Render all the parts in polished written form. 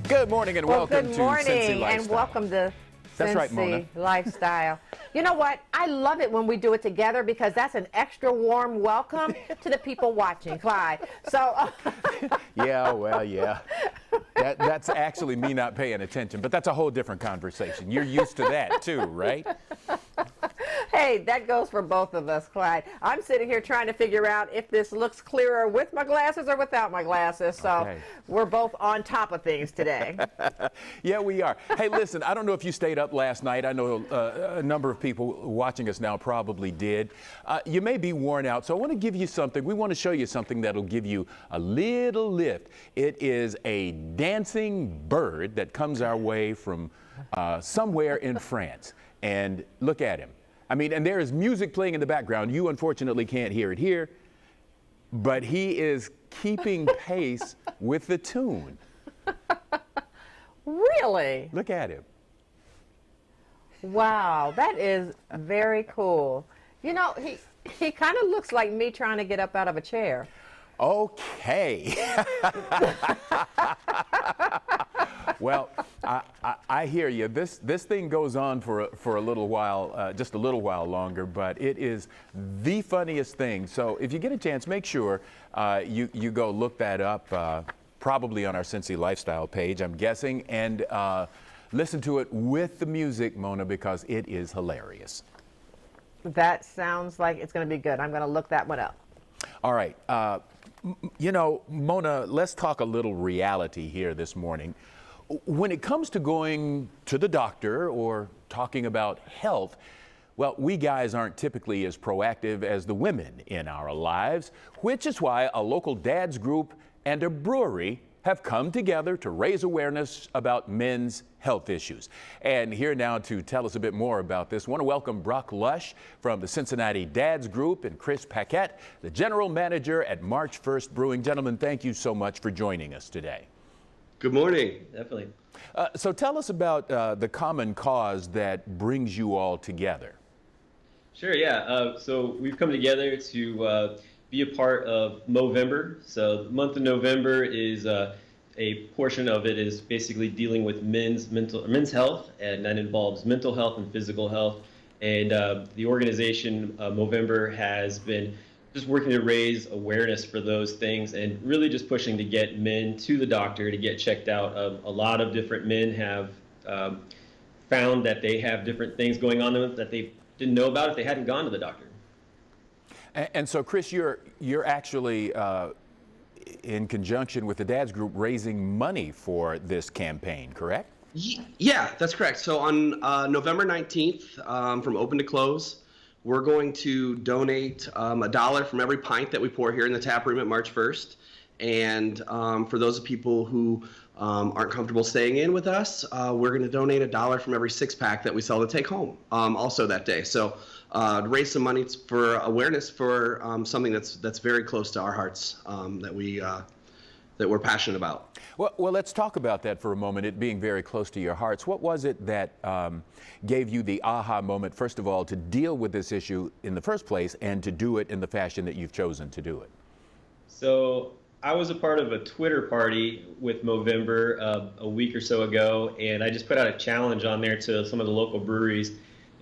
Good morning and welcome good to morning Cincy Lifestyle. and welcome to That's right, Mona. Cincy Lifestyle. You know what? I love it when we do it together because that's an extra warm welcome to the people watching, Clyde. So, Yeah, well, yeah. That's actually me not paying attention, but that's a whole different conversation. You're used to that too, right? hey, that goes for both of us, Clyde. I'm sitting here trying to figure out if this looks clearer with my glasses or without my glasses. So Okay. we're both on top of things today. Yeah, we are. Hey, listen, I don't know if you stayed up last night. I know a number of people watching us now probably did. You may be worn out, so I want to give you something. We want to show you something that'll give you a little lift. It is a dancing bird that comes our way from somewhere in France. And look at him. I mean, and there is music playing in the background. You unfortunately can't hear it here, but he is keeping pace with the tune. Really? Look at him. Wow, that is very cool. You know, he kind of looks like me trying to get up out of a chair. Okay. Well, I hear you. This thing goes on for a little while, just a little while longer, but it is the funniest thing. So if you get a chance, make sure you go look that up, probably on our Cincy Lifestyle page, I'm guessing, and listen to it with the music, Mona, because it is hilarious. That sounds like it's going to be good. I'm going to look that one up. All right. You know, Mona, let's talk a little reality here this morning. When it comes to going to the doctor or talking about health, well, we guys aren't typically as proactive as the women in our lives, which is why a local dads group and a brewery have come together to raise awareness about men's health issues. And here now to tell us a bit more about this, I want to welcome Brock Lush from the Cincinnati Dads Group and Chris Paquette, the general manager at March 1st Brewing. Gentlemen, thank you so much for joining us today. Good morning. Definitely. So tell us about the common cause that brings you all together. Sure, yeah. So we've come together to be a part of Movember. So the month of November is a portion of it is basically dealing with men's health, and that involves mental health and physical health. And the organization Movember has been just working to raise awareness for those things and really just pushing to get men to the doctor to get checked out. A lot of different men have found that they have different things going on that they didn't know about if they hadn't gone to the doctor. And so, Chris, you're actually in conjunction with the Dads Group raising money for this campaign, correct? Yeah, that's correct. So on November 19th, from open to close, we're going to donate $1 from every pint that we pour here in the tap room at March 1st. And for those people who aren't comfortable staying in with us, we're going to donate $1 from every 6-pack that we sell to take home also that day. So raise some money for awareness for something that's very close to our hearts, that we're passionate about. Well, let's talk about that for a moment, it being very close to your hearts. What was it that gave you the aha moment, first of all, to deal with this issue in the first place and to do it in the fashion that you've chosen to do it? So I was a part of a Twitter party with Movember a week or so ago, and I just put out a challenge on there to some of the local breweries,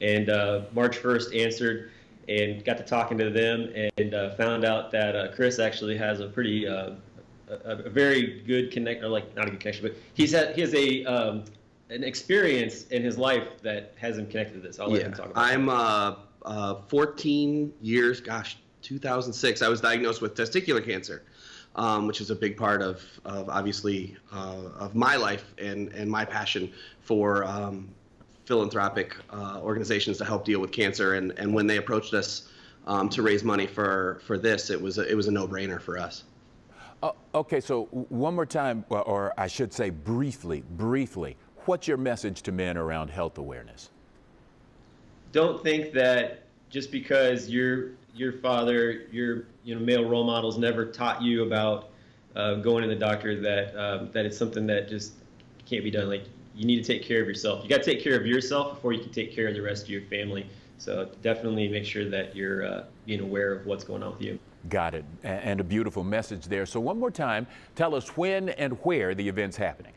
and March 1st answered and got to talking to them and found out that Chris actually has a pretty a very good connection, or like not a good connection, but he has an experience in his life that has him connected to this. I'll let him talk about it. I'm 14 years, 2006, I was diagnosed with testicular cancer, which is a big part of obviously of my life and my passion for philanthropic organizations to help deal with cancer. And when they approached us to raise money for this, it was a no-brainer for us. Okay, so one more time, or I should say briefly, what's your message to men around health awareness? Don't think that just because your father, your male role models never taught you about going to the doctor that it's something that just can't be done. Like, you need to take care of yourself. You got to take care of yourself before you can take care of the rest of your family. So definitely make sure that you're being aware of what's going on with you. Got it. And a beautiful message there. So one more time, tell us when and where the event's happening.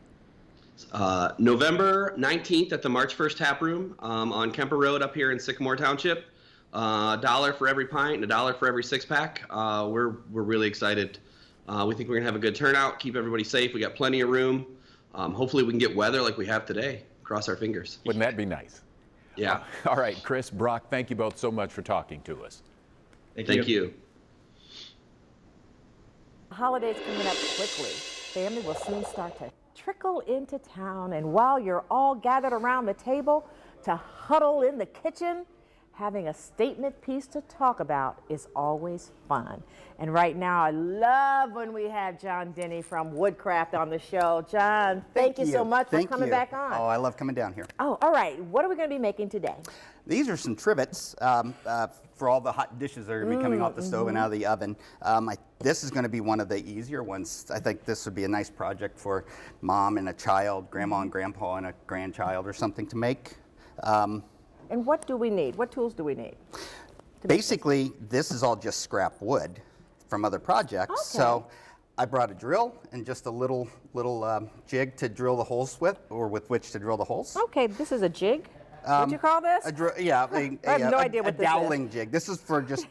November 19th at the March 1st Tap Room on Kemper Road up here in Sycamore Township. $1 for every pint and $1 for every 6-pack. We're really excited. We think we're gonna have a good turnout, keep everybody safe. We got plenty of room. Hopefully we can get weather like we have today. Cross our fingers. Wouldn't that be nice? Yeah. All right, Chris, Brock, thank you both so much for talking to us. Thank you. Holidays coming up quickly. Family will soon start to trickle into town, and while you're all gathered around the table to huddle in the kitchen, having a statement piece to talk about is always fun. And right now, I love when we have John Denny from Woodcraft on the show. John, thank you so much for coming back on. Oh, I love coming down here. Oh, all right. What are we going to be making today? These are some trivets for all the hot dishes that are going to be coming off the stove and out of the oven. This is going to be one of the easier ones. I think this would be a nice project for mom and a child, grandma and grandpa and a grandchild or something to make. And what do we need? What tools do we need? Basically, this is all just scrap wood from other projects. Okay. So I brought a drill and just a little jig to drill the holes with, or with which to drill the holes. Okay, this is a jig. What'd you call this? I have no idea what this is. doweling jig. This is for just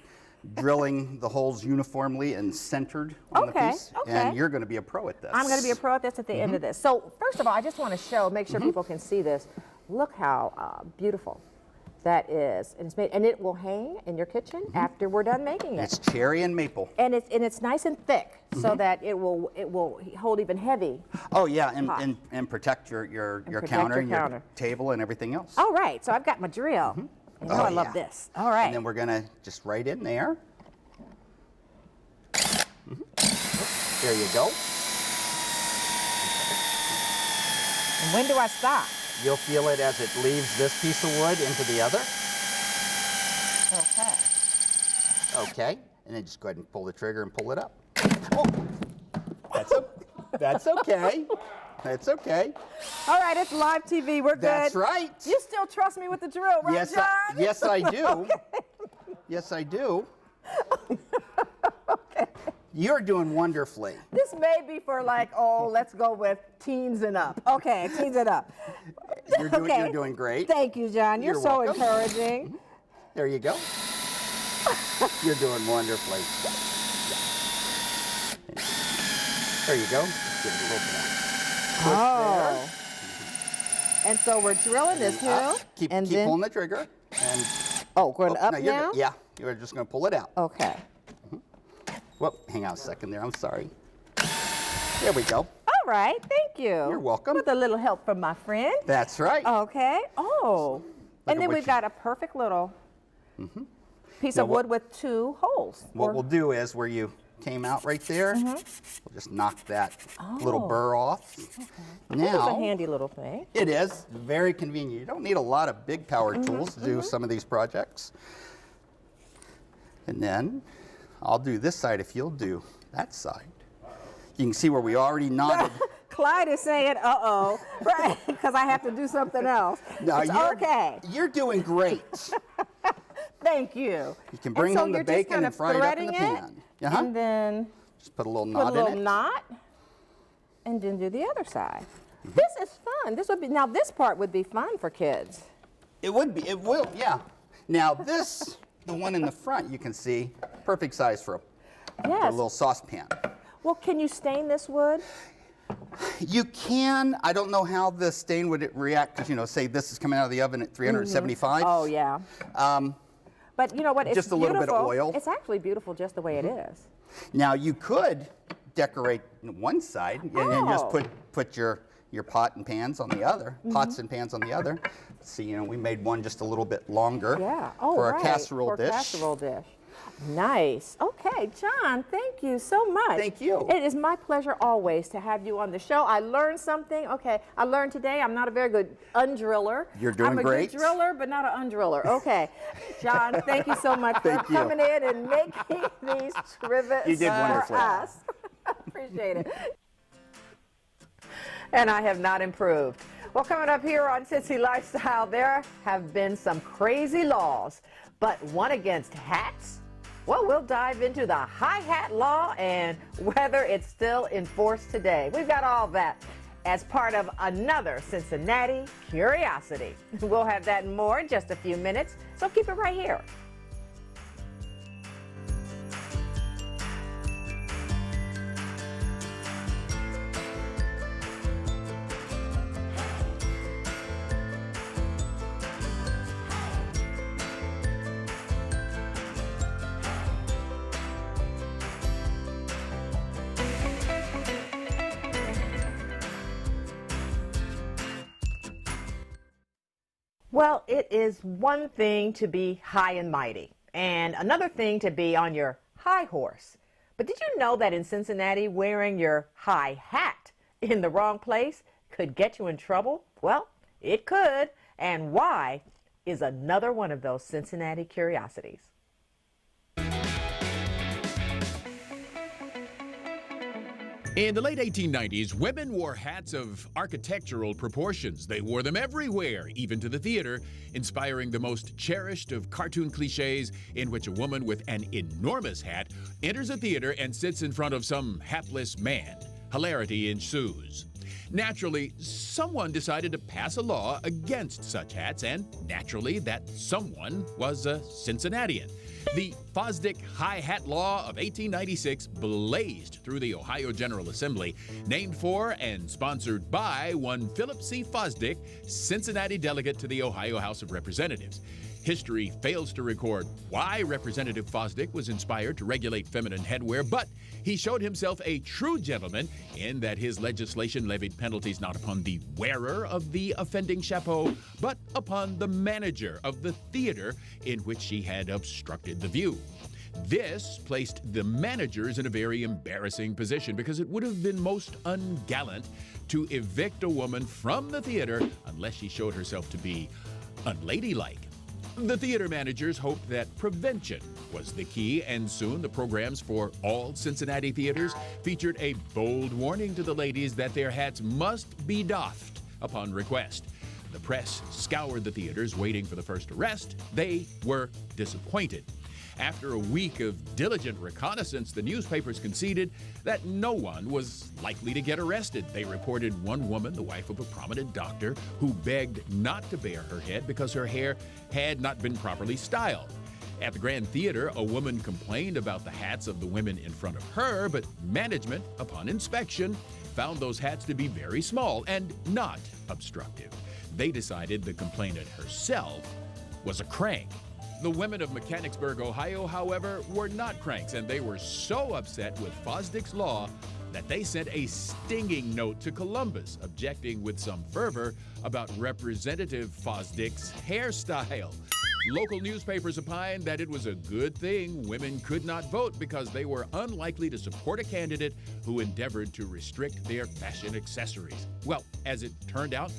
drilling the holes uniformly and centered on the piece. Okay. And you're going to be a pro at this. I'm going to be a pro at this at the end of this. So first of all, I just want to make sure people can see this. Look how beautiful that is, and it's made, and it will hang in your kitchen after we're done making it. It's cherry and maple. And it's nice and thick, so that it will hold even heavy. Oh yeah, and protect your protect counter, your counter. table, and everything else. All right, so I've got my drill. And I love this. All right. And then we're gonna just right in there. There you go. And when do I stop? You'll feel it as it leaves this piece of wood into the other. Okay. Okay, and then just go ahead and pull the trigger and pull it up. Oh, that's okay. That's okay. All right, it's live TV. We're good. That's right. You still trust me with the drill, right, Yes, John? yes, I do. Okay. Yes, I do. Okay. You're doing wonderfully. This may be for let's go with teens and up. Okay, teens and up. You're doing great. Thank you, John. You're so welcome. encouraging. There you go. You're doing wonderfully. There you go. Give it a little bit of push there. And so we're drilling this hill. Keep and then, pulling the trigger. And going up no, now? Yeah, you're just going to pull it out. Okay. Whoop, hang on a second there. I'm sorry. There we go. All right, thank you. You're welcome. With a little help from my friend. That's right. Okay. Oh. And then we've got a perfect little piece of wood with 2 holes. What we'll do is where you came out right there, we'll just knock that little burr off. Okay. Now, this is a handy little thing. It is very convenient. You don't need a lot of big power tools to do some of these projects. And then I'll do this side if you'll do that side. You can see where we already knotted. Clyde is saying, uh-oh, right, because I have to do something else. No, it's okay. You're doing great. Thank you. You can bring home the bacon and fry it up in the pan. And then just put a little knot in it. Put a little knot, and then do the other side. This is fun. This would be, now this part would be fun for kids. It would be, it will, yeah. Now this, the one in the front, you can see, perfect size for a little saucepan. Well, can you stain this wood? You can. I don't know how the stain would react because, say this is coming out of the oven at 375. Oh, yeah. But you know what? It's just a little bit of oil. It's actually beautiful just the way it is. Now, you could decorate one side and then just put your pot and pans on the other, pots and pans on the other. See, we made one just a little bit longer for a casserole dish. Casserole dish. Nice. Okay, John, thank you so much. Thank you. It is my pleasure always to have you on the show. I learned something. Okay, I learned today I'm not a very good undriller. You're doing great. I'm a good driller, but not an undriller. Okay. John, thank you so much for coming in and making these trivets for us. Appreciate it. And I have not improved. Well, coming up here on Cincy Lifestyle, there have been some crazy laws, but one against hats? Well, we'll dive into the high hat law and whether it's still enforced today. We've got all that as part of another Cincinnati Curiosity. We'll have that and more in just a few minutes, so keep it right here. Well, it is one thing to be high and mighty, and another thing to be on your high horse. But did you know that in Cincinnati, wearing your high hat in the wrong place could get you in trouble? Well, it could, and why is another one of those Cincinnati curiosities. In the late 1890s, women wore hats of architectural proportions. They wore them everywhere, even to the theater, inspiring the most cherished of cartoon cliches in which a woman with an enormous hat enters a theater and sits in front of some hapless man. Hilarity ensues. Naturally, someone decided to pass a law against such hats, and naturally, that someone was a Cincinnatian. The Fosdick High Hat Law of 1896 blazed through the Ohio General Assembly, named for and sponsored by one Philip C. Fosdick, Cincinnati delegate to the Ohio House of Representatives. History fails to record why Representative Fosdick was inspired to regulate feminine headwear, but he showed himself a true gentleman in that his legislation levied penalties not upon the wearer of the offending chapeau, but upon the manager of the theater in which she had obstructed the view. This placed the managers in a very embarrassing position because it would have been most ungallant to evict a woman from the theater unless she showed herself to be unladylike. The theater managers hoped that prevention was the key, and soon the programs for all Cincinnati theaters featured a bold warning to the ladies that their hats must be doffed upon request. The press scoured the theaters waiting for the first arrest. They were disappointed. After a week of diligent reconnaissance, the newspapers conceded that no one was likely to get arrested. They reported one woman, the wife of a prominent doctor, who begged not to bare her head because her hair had not been properly styled. At the Grand Theater, a woman complained about the hats of the women in front of her, but management, upon inspection, found those hats to be very small and not obstructive. They decided the complainant herself was a crank. The women of Mechanicsburg, Ohio, however, were not cranks, and they were so upset with Fosdick's law that they sent a stinging note to Columbus, objecting with some fervor about Representative Fosdick's hairstyle. Local newspapers opined that it was a good thing women could not vote because they were unlikely to support a candidate who endeavored to restrict their fashion accessories. Well, as it turned out,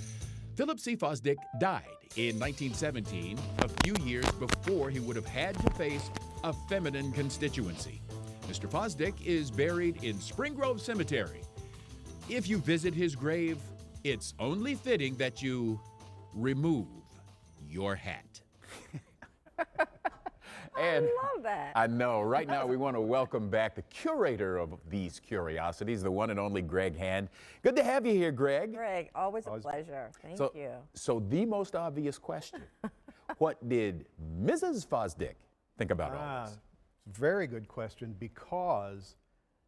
Philip C. Fosdick died in 1917, a few years before he would have had to face a feminine constituency. Mr. Fosdick is buried in Spring Grove Cemetery. If you visit his grave, it's only fitting that you remove your hat. I love that. I know. Right now, we want to welcome back the curator of these curiosities, the one and only Greg Hand. Good to have you here, Greg. Greg, always a pleasure. Thank you. So the most obvious question, what did Mrs. Fosdick think about all this? Very good question, because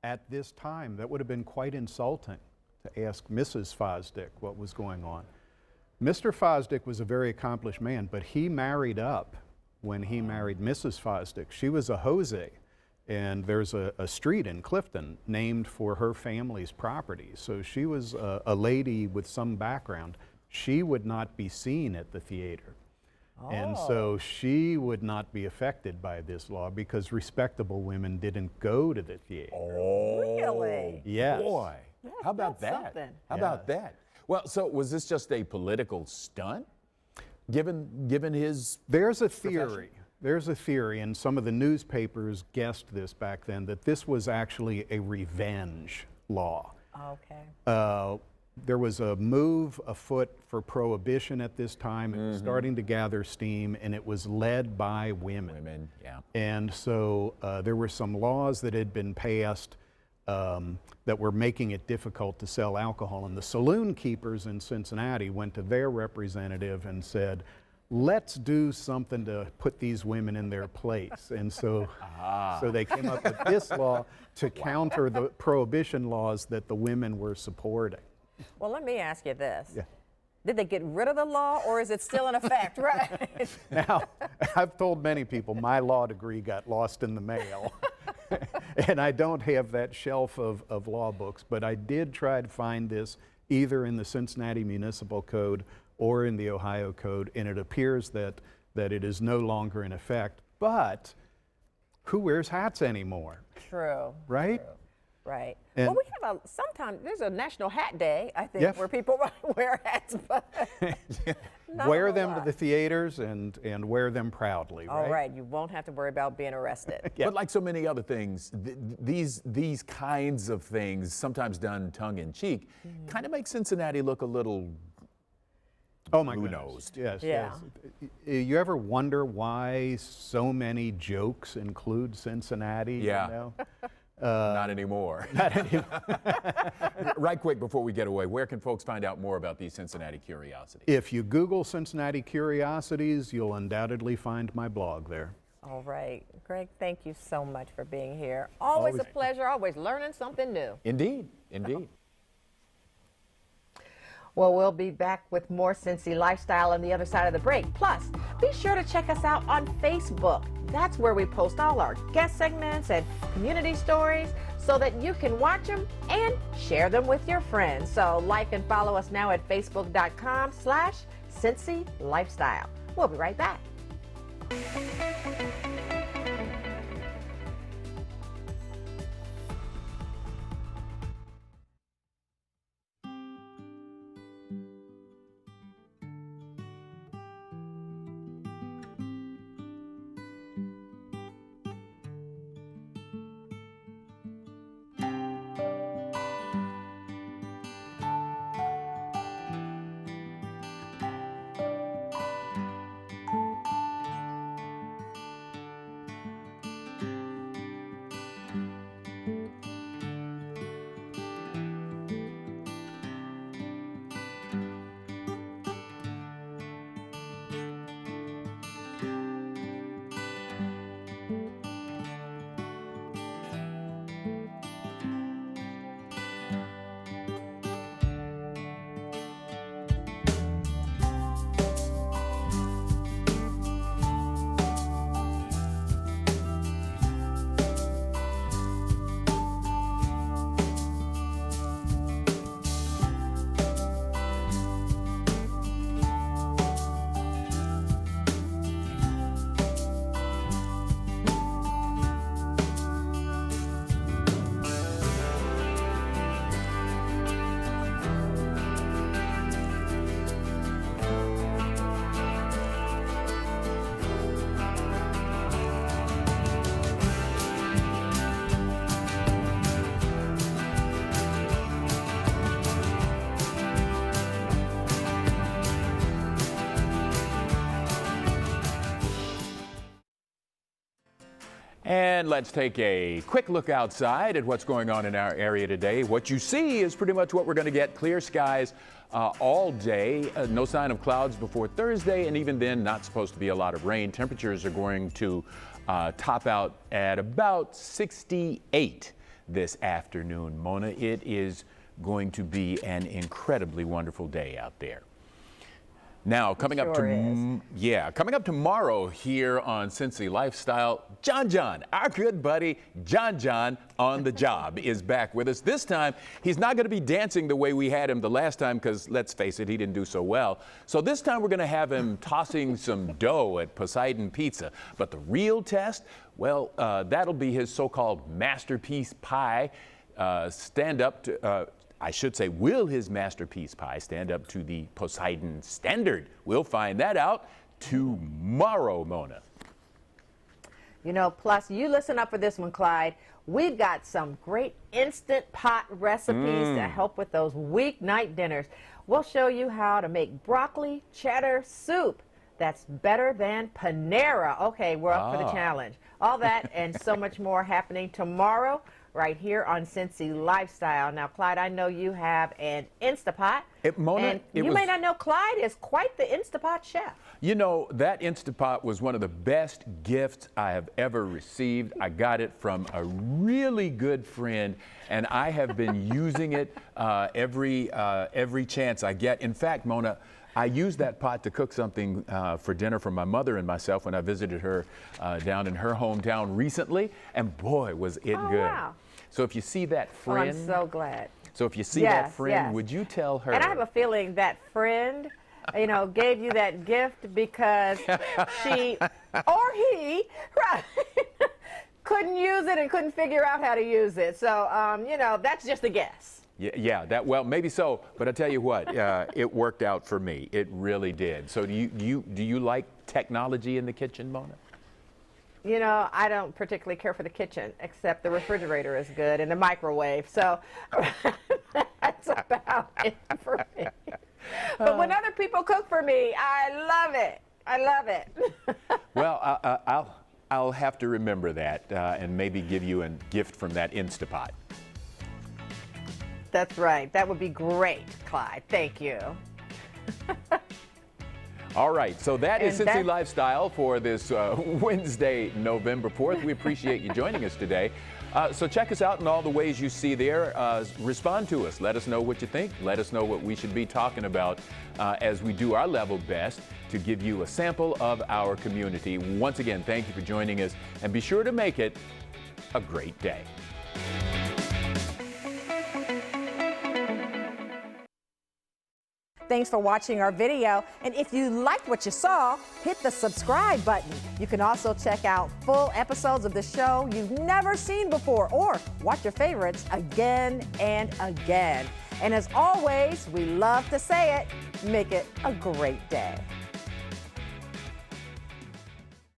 at this time, that would have been quite insulting to ask Mrs. Fosdick what was going on. Mr. Fosdick was a very accomplished man, but he married up when he married Mrs. Fosdick. She was a Jose, and there's a street in Clifton named for her family's property. So she was a lady with some background. She would not be seen at the theater. And so she would not be affected by this law because respectable women didn't go to the theater. Really? Yes. Boy, Yeah, how about that's that? something. How about that? Well, so was this just a political stunt, given his? There's a theory. There's a theory, and some of the newspapers guessed this back then, that this was actually a revenge law. Okay. There was a move afoot for prohibition at this time. It was starting to gather steam, and it was led by women. Women, yeah. And so there were some laws that had been passed that were making it difficult to sell alcohol. And the saloon keepers in Cincinnati went to their representative and said, let's do something to put these women in their place. And so, so they came up with this law to counter the prohibition laws that the women were supporting. Well, let me ask you this. Yeah. Did they get rid of the law, or is it still in effect? Right. Now, I've told many people my law degree got lost in the mail. And I don't have that shelf of law books, but I did try to find this either in the Cincinnati Municipal Code or in the Ohio Code, and it appears that it is no longer in effect. But who wears hats anymore? True. Right? True. Right. And well, we have sometimes there's a National Hat Day, I think, Yeah. where people wear hats, but not a wear whole them to lot. the theaters and wear them proudly, right? All right, you won't have to worry about being arrested. Yeah. But like so many other things, these kinds of things, sometimes done tongue-in-cheek, kind of make Cincinnati look a little Oh my blue-nosed. goodness. Yes, Yeah. yes. You ever wonder why so many jokes include Cincinnati? Yeah. You know? Not anymore. Right quick before we get away, where can folks find out more about these Cincinnati Curiosities? If you Google Cincinnati Curiosities, you'll undoubtedly find my blog there. All right, Greg, thank you so much for being here. Always a pleasure, always learning something new. Indeed, indeed. Well, we'll be back with more Cincy Lifestyle on the other side of the break. Plus, be sure to check us out on Facebook. That's where we post all our guest segments and community stories so that you can watch them and share them with your friends. So like and follow us now at facebook.com/Cincy Lifestyle. We'll be right back. And let's take a quick look outside at what's going on in our area today. What you see is pretty much what we're going to get. Clear skies all day. No sign of clouds before Thursday, and even then, not supposed to be a lot of rain. Temperatures are going to top out at about 68 this afternoon. Mona, it is going to be an incredibly wonderful day out there. Now, coming up coming up tomorrow here on Cincy Lifestyle, John, our good buddy John on the job is back with us. This time, he's not going to be dancing the way we had him the last time because, let's face it, he didn't do so well. So this time we're going to have him tossing some dough at Poseidon Pizza. But the real test, well, that'll be his so-called masterpiece pie. Will his masterpiece pie stand up to the Poseidon standard? We'll find that out tomorrow, Mona. You know, plus, you listen up for this one, Clyde. We've got some great instant pot recipes to help with those weeknight dinners. We'll show you how to make broccoli cheddar soup that's better than Panera. Okay, we're up for the challenge. All that and so much more happening tomorrow right here on Cincy Lifestyle. Now, Clyde, I know you have an Instapot. Mona, and you may not know Clyde is quite the Instapot chef. You know, that Instapot was one of the best gifts I have ever received. I got it from a really good friend, and I have been using it every chance I get. In fact, Mona, I used that pot to cook something for dinner for my mother and myself when I visited her down in her hometown recently, and boy, was it good. Wow. So if you see that Oh, friend, I'm so glad. so if you see Yes, that friend, yes. would you tell her? And I have a feeling that friend, you know, gave you that gift because she or he, right, couldn't use it and couldn't figure out how to use it. So, you know, that's just a guess. Yeah, well, maybe so, but I tell you what, it worked out for me. It really did. So do you like technology in the kitchen, Mona? You know, I don't particularly care for the kitchen, except the refrigerator is good and the microwave. So that's about it for me. But when other people cook for me, I love it. I love it. Well, I'll have to remember that and maybe give you a gift from that Instapot. That's right. That would be great, Clyde. Thank you. All right, so that is And Cincy Lifestyle for this Wednesday, November 4th. We appreciate you joining us today. So check us out in all the ways you see there. Respond to us. Let us know what you think. Let us know what we should be talking about as we do our level best to give you a sample of our community. Once again, thank you for joining us, and be sure to make it a great day. Thanks for watching our video. And if you liked what you saw, hit the subscribe button. You can also check out full episodes of the show you've never seen before, or watch your favorites again and again. And as always, we love to say it, make it a great day.